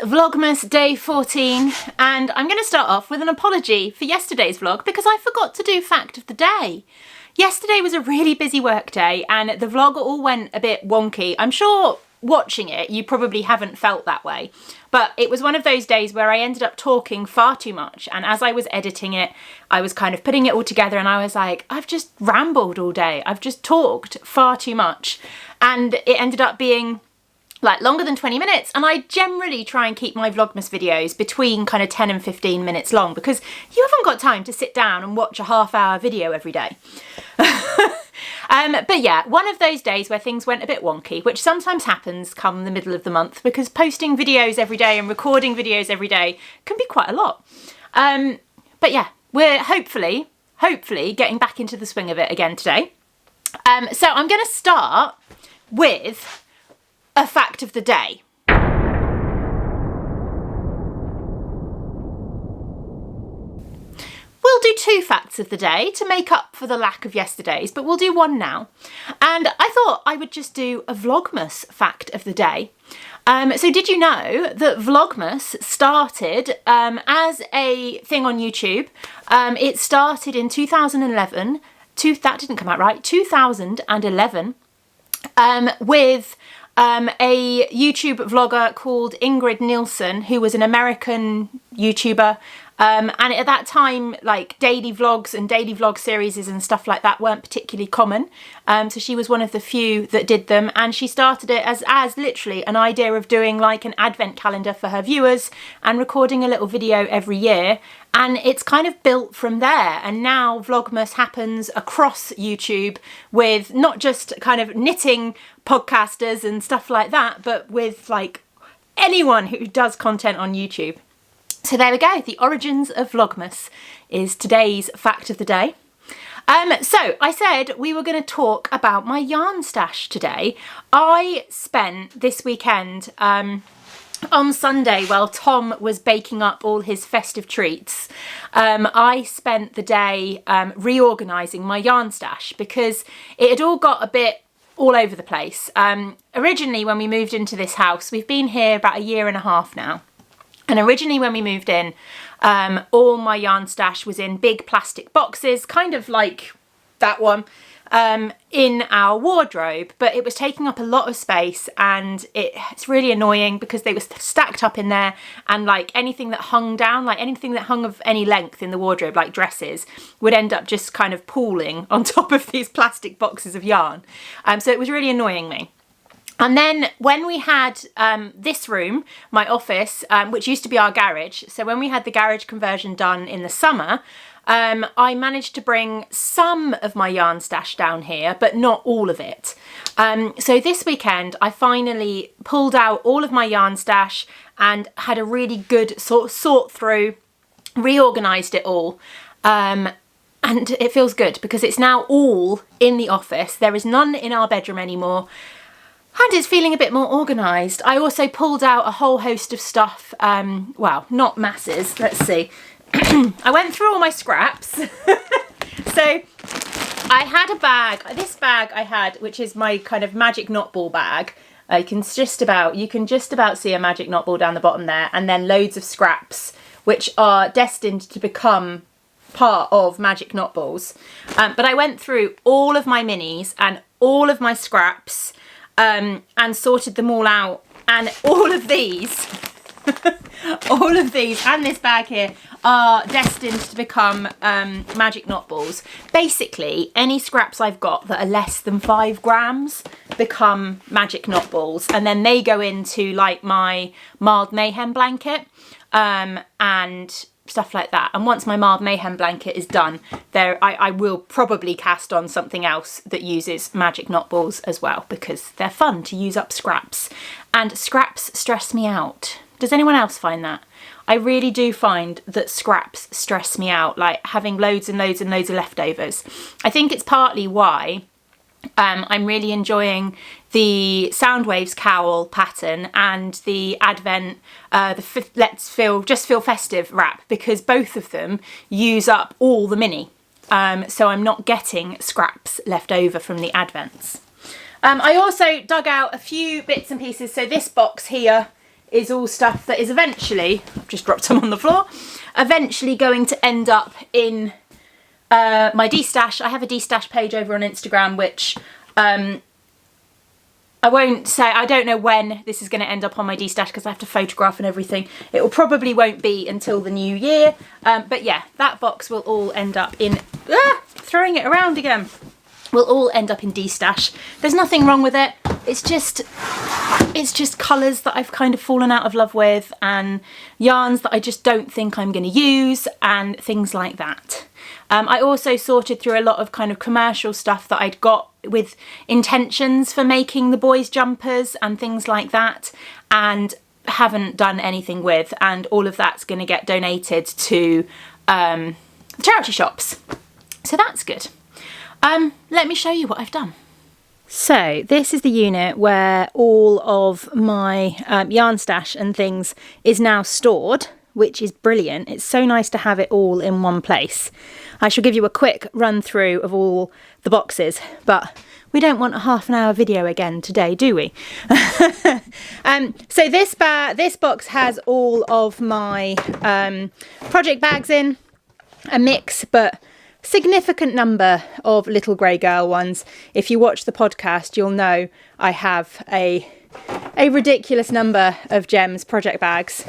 Vlogmas day 14 and I'm going to start off with an apology for yesterday's vlog because I forgot to do fact of the day. Yesterday was a really busy work day and the vlog all went a bit wonky. I'm sure watching it you probably haven't felt that way, but it was one of those days where I ended up talking far too much, and as I was editing it I was kind of putting it all together and I was like, I've just rambled all day, I've just talked far too much, and it ended up being like longer than 20 minutes, and I generally try and keep my Vlogmas videos between kind of 10 and 15 minutes long because you haven't got time to sit down and watch a half-hour video every day. But yeah, one of those days where things went a bit wonky, which sometimes happens come the middle of the month because posting videos every day and recording videos every day can be quite a lot. But yeah, we're hopefully getting back into the swing of it again today. So I'm going to start with a fact of the day. We'll do two facts of the day to make up for the lack of yesterday's, but we'll do one now. And I thought I would just do a Vlogmas fact of the day. So did you know that Vlogmas started as a thing on YouTube? It started in 2011. That didn't come out right. 2011 with a YouTube vlogger called Ingrid Nielsen, who was an American YouTuber, and at that time like daily vlogs and daily vlog series and stuff like that weren't particularly common, so she was one of the few that did them, and she started it as literally an idea of doing like an advent calendar for her viewers and recording a little video every year, and it's kind of built from there. And now Vlogmas happens across YouTube with not just kind of knitting podcasters and stuff like that, but with like anyone who does content on YouTube. So there we go, the origins of Vlogmas is today's fact of the day. So I said we were going to talk about my yarn stash today. I spent this weekend on Sunday, while Tom was baking up all his festive treats, I spent the day reorganising my yarn stash because it had all got a bit all over the place. Originally when we moved into this house, we've been here about a year and a half now, and originally when we moved in, all my yarn stash was in big plastic boxes, kind of like that one, in our wardrobe, but it was taking up a lot of space, and it's really annoying because they were stacked up in there, and like anything that hung down, like anything that hung of any length in the wardrobe, like dresses, would end up just kind of pooling on top of these plastic boxes of yarn. So it was really annoying me. And then when we had this room, my office, which used to be our garage, so when we had the garage conversion done in the summer, I managed to bring some of my yarn stash down here, but not all of it. So this weekend I finally pulled out all of my yarn stash and had a really good sort through, reorganised it all. And it feels good because it's now all in the office. There is none in our bedroom anymore. And it's feeling a bit more organised. I also pulled out a whole host of stuff, well, not masses, let's see. I went through all my scraps. So I had a bag, this bag I had, which is my kind of magic knot ball bag. You can just about see a magic knot ball down the bottom there, and then loads of scraps, which are destined to become part of magic knot balls. But I went through all of my minis and all of my scraps, and sorted them all out, and all of these and this bag here are destined to become magic knot balls. Basically any scraps I've got that are less than 5 grams become magic knot balls, and then they go into like my mild mayhem blanket and stuff like that. And once my mild mayhem blanket is done, I will probably cast on something else that uses magic knot balls as well, because they're fun to use up scraps, and scraps stress me out. Does anyone else find that? I really do find that scraps stress me out, like having loads and loads and loads of leftovers. I think it's partly why I'm really enjoying the Soundwaves cowl pattern and the Advent, Just Feel Festive wrap, because both of them use up all the mini. So I'm not getting scraps left over from the Advents. I also dug out a few bits and pieces. So this box here is all stuff that is eventually, I've just dropped some on the floor, eventually going to end up in my D-stash. I have a D-stash page over on Instagram, which I won't say, I don't know when this is going to end up on my D-stash because I have to photograph and everything. It will probably won't be until the new year. But yeah, that box will all end up in, throwing it around again, will all end up in D-stash. There's nothing wrong with it. It's just colours that I've kind of fallen out of love with, and yarns that I just don't think I'm going to use, and things like that. I also sorted through a lot of kind of commercial stuff that I'd got with intentions for making the boys' jumpers and things like that, and haven't done anything with, and all of that's going to get donated to charity shops. So that's good. Let me show you what I've done. So this is the unit where all of my yarn stash and things is now stored, which is brilliant. It's so nice to have it all in one place. I shall give you a quick run through of all the boxes, but we don't want a half-an-hour video again today, do we? So this box has all of my project bags in, a mix, but significant number of little grey girl ones. If you watch the podcast, you'll know I have a ridiculous number of Gems project bags.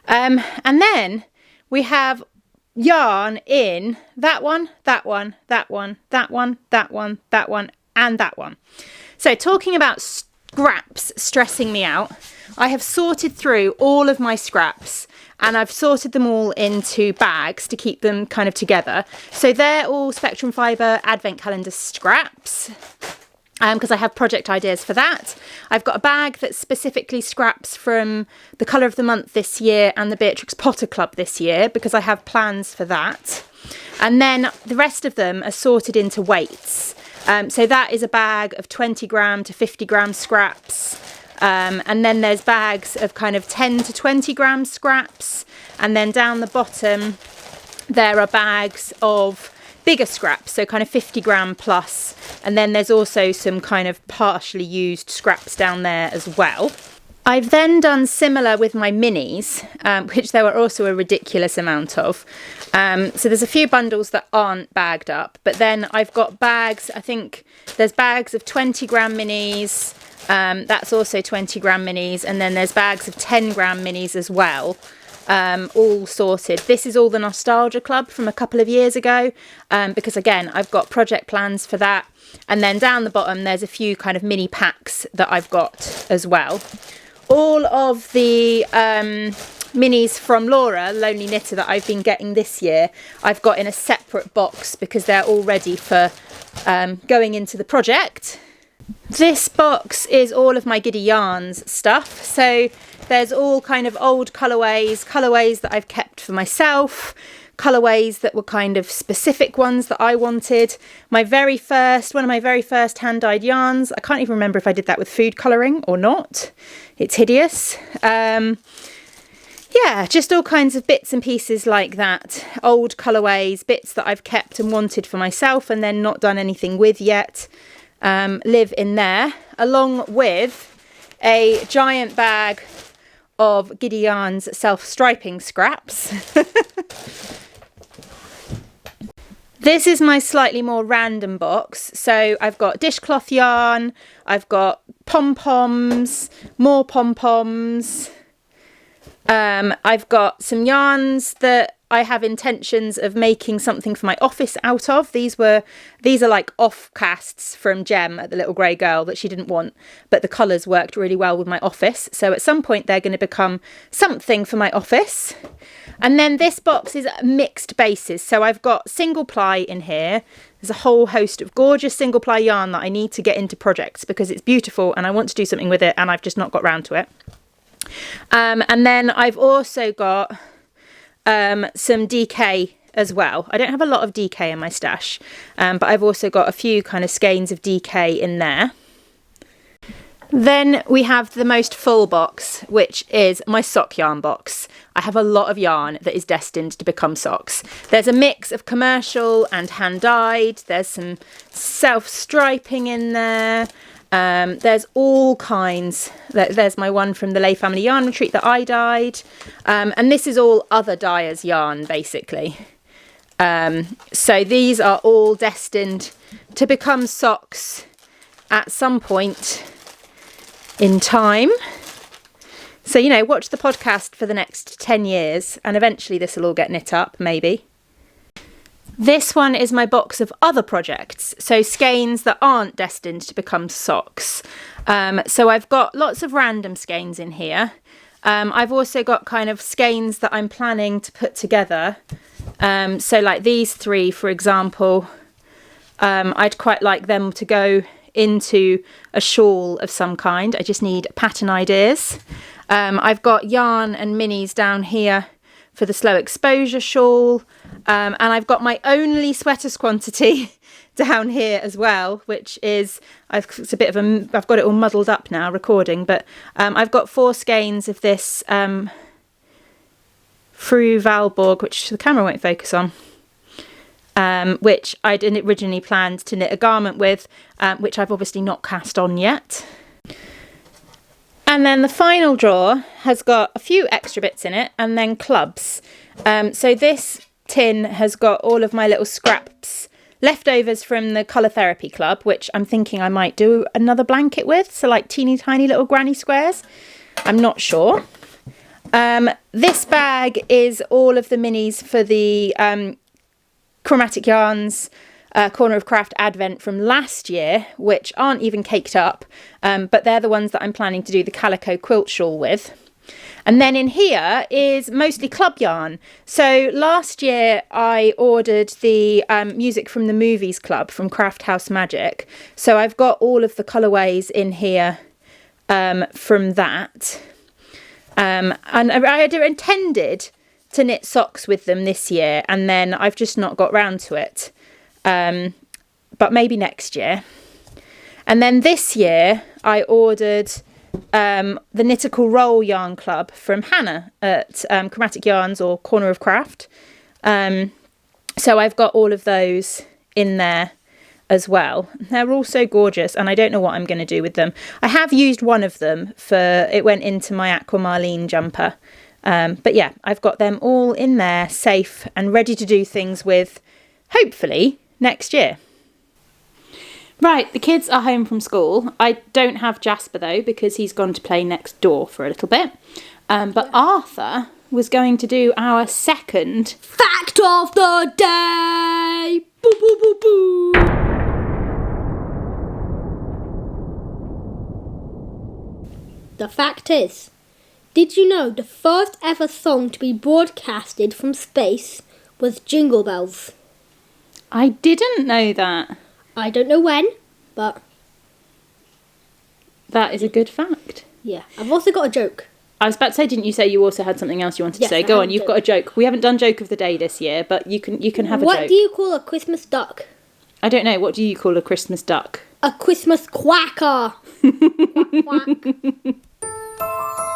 And then we have yarn in that one, that one, that one, that one, that one, that one, and that one. So talking about scraps stressing me out, I have sorted through all of my scraps, and I've sorted them all into bags to keep them kind of together. So they're all Spectrum Fibre Advent Calendar scraps, because I have project ideas for that. I've got a bag that's specifically scraps from the Colour of the Month this year and the Beatrix Potter Club this year, because I have plans for that. And then the rest of them are sorted into weights. So that is a bag of 20 gram to 50 gram scraps. And then there's bags of kind of 10 to 20 gram scraps. And then down the bottom, there are bags of bigger scraps, so kind of 50 gram plus. And then there's also some kind of partially used scraps down there as well. I've then done similar with my minis, which there were also a ridiculous amount of. So there's a few bundles that aren't bagged up, but then I've got bags, I think there's bags of 20 gram minis, that's also 20 gram minis, and then there's bags of 10 gram minis as well. All sorted. This is all the Nostalgia Club from a couple of years ago, because again, I've got project plans for that. And then down the bottom, there's a few kind of mini packs that I've got as well. All of the minis from Laura, Lonely Knitter, that I've been getting this year, I've got in a separate box because they're all ready for going into the project. This box is all of my Giddy yarns stuff. So there's all kind of old colourways that I've kept for myself, colourways that were kind of specific ones that I wanted. One of my very first hand-dyed yarns, I can't even remember if I did that with food colouring or not. It's hideous. Yeah, just all kinds of bits and pieces like that. Old colourways, bits that I've kept and wanted for myself and then not done anything with yet, live in there, along with a giant bag of Giddy Yarns self-striping scraps. This is my slightly more random box. So I've got dishcloth yarn, I've got pom-poms, more pom-poms. I've got some yarns that I have intentions of making something for my office out of. These are like off-casts from Gem at the Little Grey Girl that she didn't want, but the colours worked really well with my office. So at some point they're going to become something for my office. And then this box is mixed bases. So I've got single ply in here. There's a whole host of gorgeous single ply yarn that I need to get into projects because it's beautiful and I want to do something with it and I've just not got round to it. And then I've also got some DK as well. I don't have a lot of DK in my stash, but I've also got a few kind of skeins of DK in there. Then we have the most full box, which is my sock yarn box. I have a lot of yarn that is destined to become socks. There's a mix of commercial and hand-dyed. There's some self-striping in there. There's all kinds. There's my one from the Lay Family Yarn Retreat that I dyed. And this is all other dyers' yarn, basically. So these are all destined to become socks at some point in time. So, you know, watch the podcast for the next 10 years and eventually this will all get knit up, maybe. This one is my box of other projects, so skeins that aren't destined to become socks. So I've got lots of random skeins in here. I've also got kind of skeins that I'm planning to put together. So like these three, for example, I'd quite like them to go into a shawl of some kind. I just need pattern ideas. I've got yarn and minis down here for the slow exposure shawl. And I've got my only sweaters quantity down here as well, which is, I've got it all muddled up now recording, but I've got 4 skeins of this Fru Valborg, which the camera won't focus on, which I'd originally planned to knit a garment with, which I've obviously not cast on yet. And then the final drawer has got a few extra bits in it and then clubs. So this tin has got all of my little scraps, leftovers from the colour therapy club, which I'm thinking I might do another blanket with. So like teeny tiny little granny squares. I'm not sure. This bag is all of the minis for the Chromatic Yarns Corner of Craft Advent from last year, which aren't even caked up, but they're the ones that I'm planning to do the calico quilt shawl with. And then in here is mostly club yarn. So last year I ordered the Music from the Movies club from Craft House Magic. So I've got all of the colourways in here from that. And I had intended to knit socks with them this year, and then I've just not got round to it. But maybe next year. And then this year I ordered the Knitical Roll Yarn Club from Hannah at Chromatic Yarns or Corner of Craft. So I've got all of those in there as well. They're all so gorgeous and I don't know what I'm going to do with them. I have used one of them it went into my Aquamarine jumper. But yeah, I've got them all in there, safe and ready to do things with, hopefully, next year. Right, the kids are home from school. I don't have Jasper though, because he's gone to play next door for a little bit. But Arthur was going to do our second fact of the day. Boo, boo, boo, boo. The fact is, did you know the first ever song to be broadcasted from space was Jingle Bells? I didn't know that. I don't know when, but that is a good fact. Yeah, I've also got a joke. I was about to say, didn't you say you also had something else you wanted to say? Go on, you've got a joke. We haven't done joke of the day this year, but you can have a joke. What do you call a Christmas duck? I don't know. What do you call a Christmas duck? A Christmas quacker. Quack, quack.